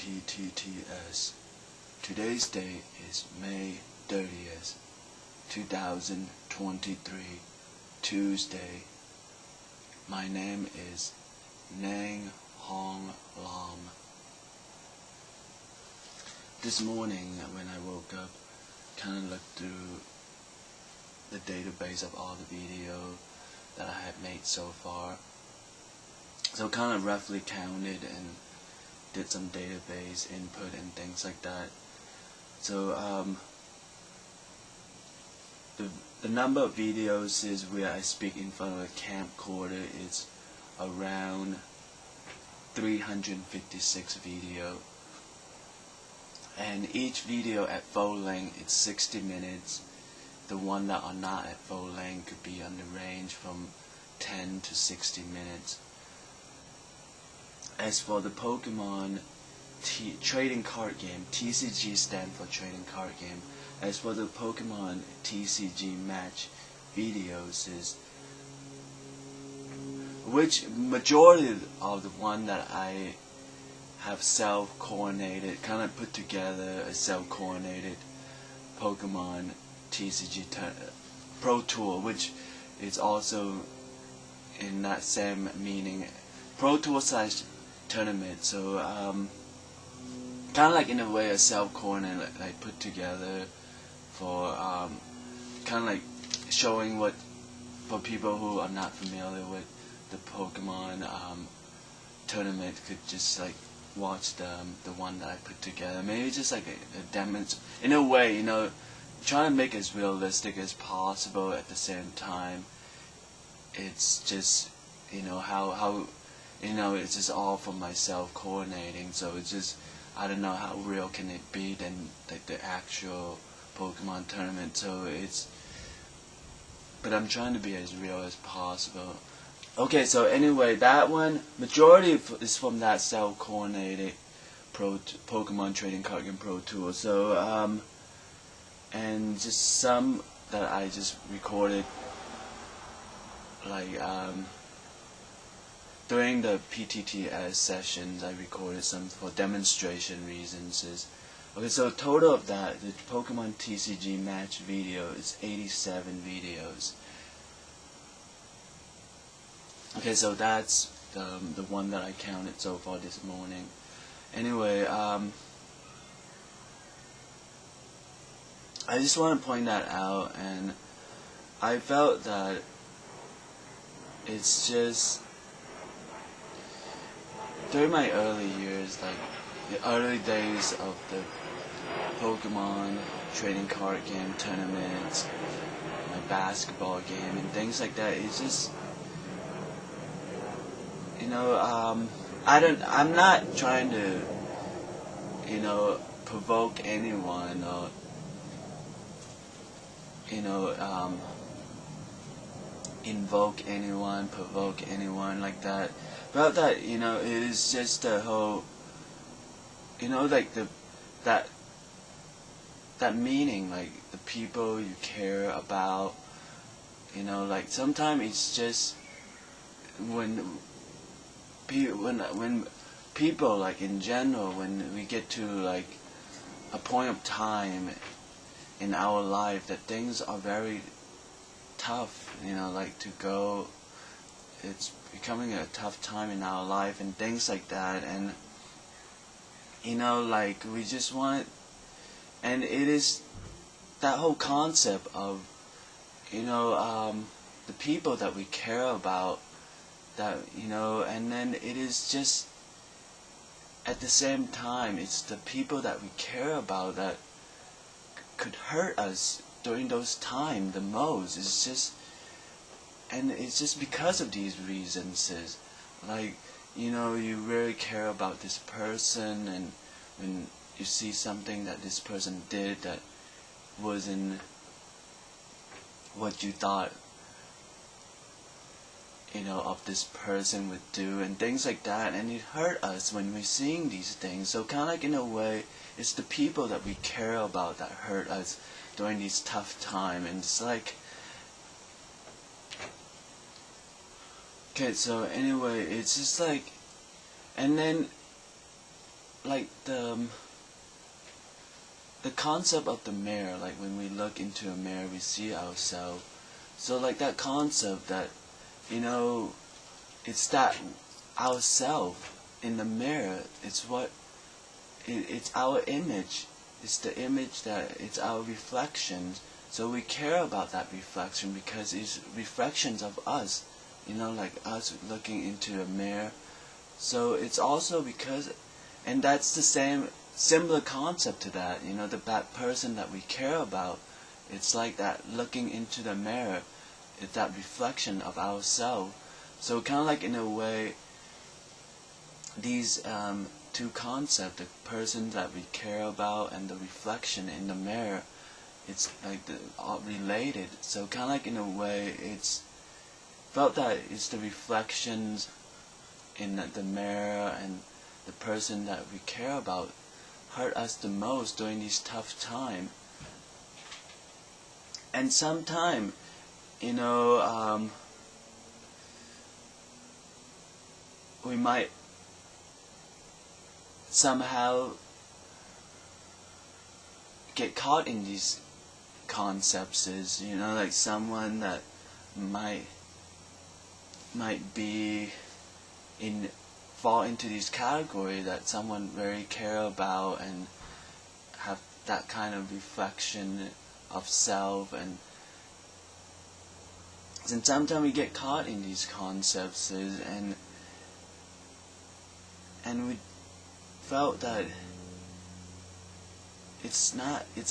PTTS. Today's date is May 30th, 2023, Tuesday. My name is Nang Hong Lam. This morning when I woke up, kind of looked through the database of all the video that I have made so far. So kind of roughly counted and did some database input and things like that. So the number of videos is where I speak in front of a camcorder is around 356 video. And each video at full length is 60 minutes. The one that are not at full length could be on the range from 10 to 60 minutes. As for the Pokemon trading card game, TCG stands for trading card game. As for the Pokemon TCG match videos is, which majority of the one that I have self-coordinated, kind of put together a self-coordinated Pokemon TCG Pro Tour, which is also in that same meaning, Pro Tour / tournament. So kind of like in a way a self-coordinated like put together for kind of like showing what, for people who are not familiar with the Pokemon tournament, could just like watch the one that I put together. Maybe just like a demonstration in a way, you know, trying to make it as realistic as possible. At the same time, it's just, you know, how you know, it's just all for myself coordinating. So it's just, I don't know how real can it be than like the actual Pokemon tournament. So it's, but I'm trying to be as real as possible. Okay, so anyway, that one, majority is from that self-coordinated Pokemon Trading Card Game Pro Tour. So, and just some that I just recorded, like, during the PTTS sessions, I recorded some for demonstration reasons. Okay, so total of that, the Pokemon TCG match video is 87 videos. Okay, so that's the one that I counted so far this morning. Anyway, I just want to point that out, and I felt that it's just, during my early years, like the early days of the Pokemon trading card game tournaments, my basketball game and things like that, it's just, you know, I'm not trying to, you know, provoke anyone or, you know, invoke anyone, provoke anyone like that. But that, you know, it is just the whole, you know, like that meaning, like the people you care about, you know, like sometimes it's just when people, like in general, when we get to like a point of time in our life that things are very tough, you know, like to go, it's becoming a tough time in our life and things like that, and you know, like we just want, and it is that whole concept of, you know, the people that we care about, that, you know, and then it is just at the same time it's the people that we care about that could hurt us during those times the most. It's just, and it's just because of these reasons, is like, you know, you really care about this person, and when you see something that this person did that wasn't what you thought, you know, of this person would do and things like that, and it hurt us when we're seeing these things. So kind of like in a way, it's the people that we care about that hurt us during these tough times. And it's like, okay, so anyway, it's just like, and then like the concept of the mirror, like when we look into a mirror we see ourselves. So like that concept that, you know, it's that ourself in the mirror, it's what it's our image, it's the image that it's our reflections. So we care about that reflection because it's reflections of us, you know, like us looking into a mirror. So it's also because, and that's the same similar concept to that, you know, that person that we care about, it's like that looking into the mirror, it's that reflection of ourselves. So kind of like in a way, these two concepts, the person that we care about and the reflection in the mirror, it's like related. So kind of like in a way, it's felt that it's the reflections in the mirror and the person that we care about hurt us the most during these tough times. And sometimes, you know, we might somehow get caught in these concepts, is, you know, like someone that might be fall into these categories, that someone very care about and have that kind of reflection of self, and sometimes we get caught in these concepts, and we felt that it's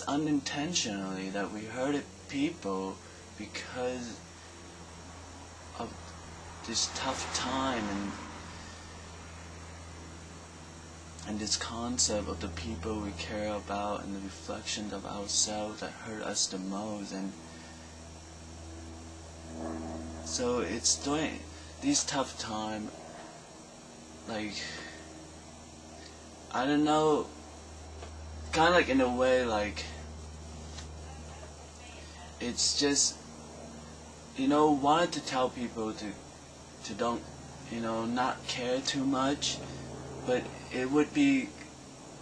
unintentionally that we hurted people because of this tough time and this concept of the people we care about and the reflections of ourselves that hurt us the most. And so it's during these tough times, like, I don't know, kind of like in a way, like, it's just, you know, wanted to tell people to don't, you know, not care too much, but it would be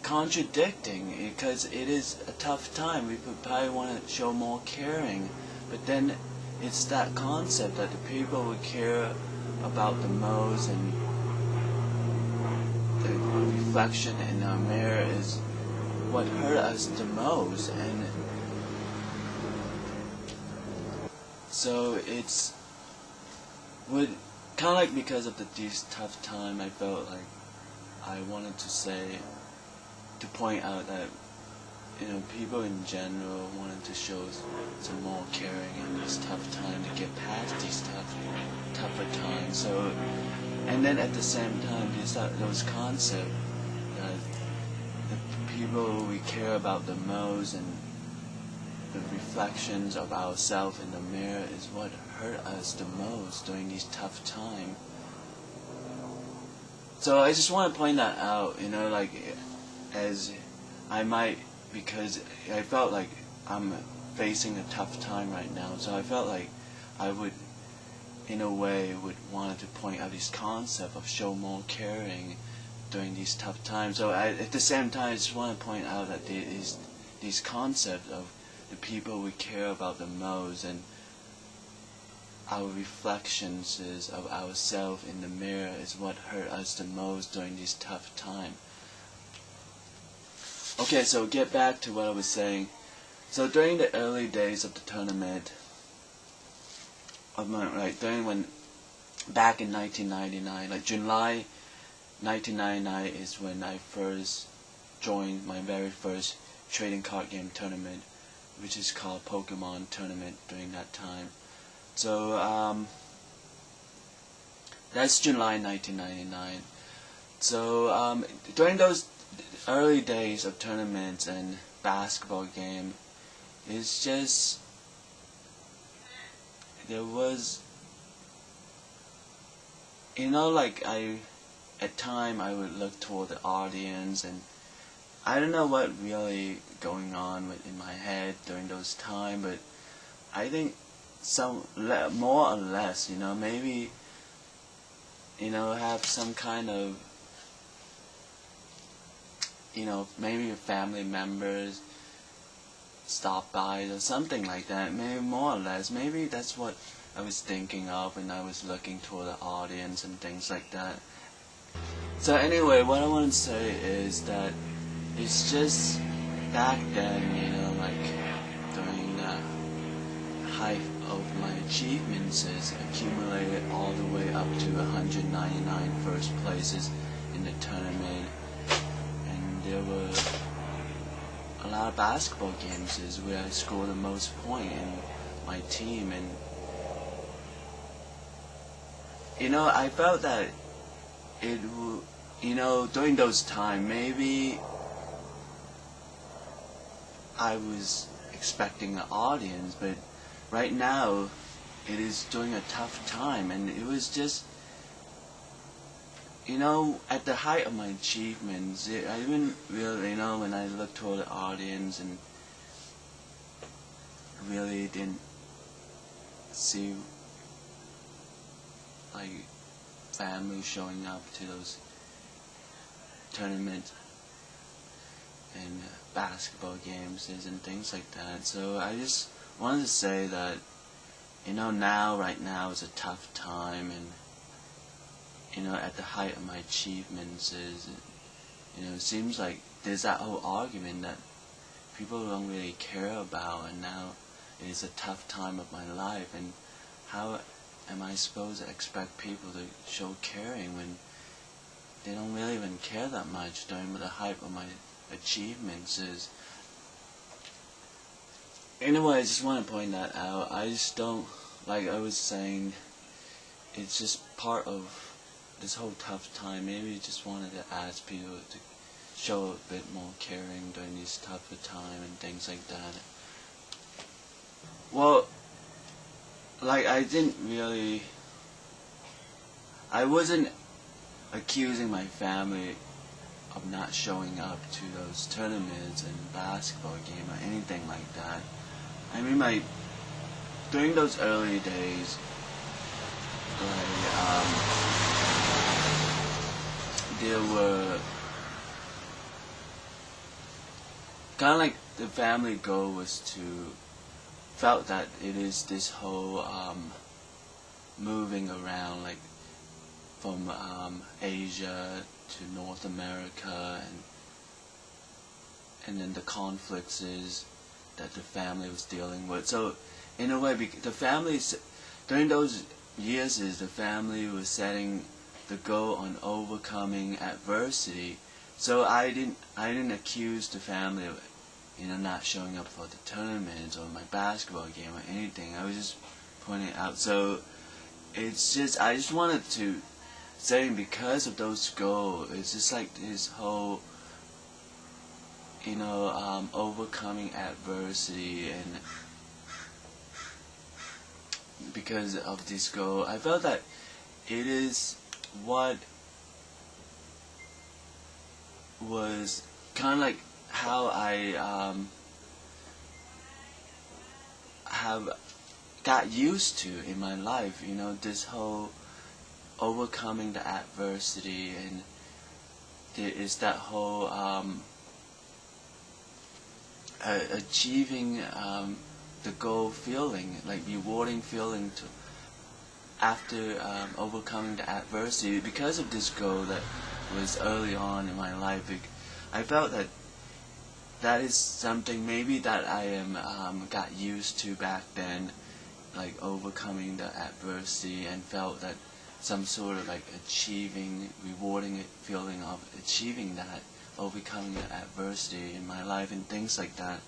contradicting because it is a tough time. We would probably want to show more caring, but then it's that concept that the people we care about the most and the reflection in our mirror is what hurt us the most. And so it's would kind of like because of these tough time, I felt like I wanted to point out that, you know, people in general wanted to show some more caring in this tough time to get past these tougher times. So, and then at the same time, those concepts that the people we care about the most and the reflections of ourselves in the mirror is what hurt us the most during these tough times. So I just want to point that out, you know, like, as I might, because I felt like I'm facing a tough time right now, so I felt like I would, in a way, would want to point out this concept of show more caring during these tough times. So at the same time, I just want to point out that these concepts of the people we care about the most and our reflections of ourselves in the mirror is what hurt us the most during this tough time. Okay, so get back to what I was saying. So during the early days of the tournament, back in 1999, like July 1999 is when I first joined my very first trading card game tournament, which is called Pokemon Tournament during that time. So that's July 1999. So during those early days of tournaments and basketball game, it's just, there was, you know, like at time I would look toward the audience, and I don't know what really going on in my head during those times, but I think more or less, you know, maybe, you know, have some kind of maybe family members stop by or something like that, maybe more or less. Maybe that's what I was thinking of when I was looking toward the audience and things like that. So anyway, what I want to say is that it's just back then, like during the height of my achievements is accumulated all the way up to 199 first places in the tournament, and there were a lot of basketball games is where I scored the most points in my team, and I felt that it during those times maybe I was expecting an audience, but right now it is during a tough time, and it was just at the height of my achievements, I didn't really, when I looked toward the audience and really didn't see like family showing up to those tournaments and basketball games and things like that. So I just wanted to say that right now is a tough time, and at the height of my achievements is, it seems like there's that whole argument that people don't really care about, and now it is a tough time of my life, and how am I supposed to expect people to show caring when they don't really even care that much during the height of my achievements is. Anyway, I just want to point that out. I just don't, like I was saying, it's just part of this whole tough time. Maybe I just wanted to ask people to show a bit more caring during these tougher time and things like that. Well, like I wasn't accusing my family of not showing up to those tournaments and basketball game or anything like that. I mean, during those early days, there were kind of like the family goal was felt that it is this whole moving around, like from Asia to North America, and then the conflicts is that the family was dealing with. So in a way, the families during those years is the family was setting the goal on overcoming adversity. So I didn't accuse the family of not showing up for the tournaments or my basketball game or anything. I was just pointing it out. So it's just I just wanted to say, because of those goals, it's just like this whole overcoming adversity, and because of this goal, I felt that it is what was kind of like how I have got used to in my life, this whole overcoming the adversity, and there is that whole achieving the goal feeling, like rewarding feeling after overcoming the adversity. Because of this goal that was early on in my life, I felt that is something maybe that I got used to back then, like overcoming the adversity, and felt that some sort of like rewarding feeling of achieving that, overcoming the adversity in my life and things like that.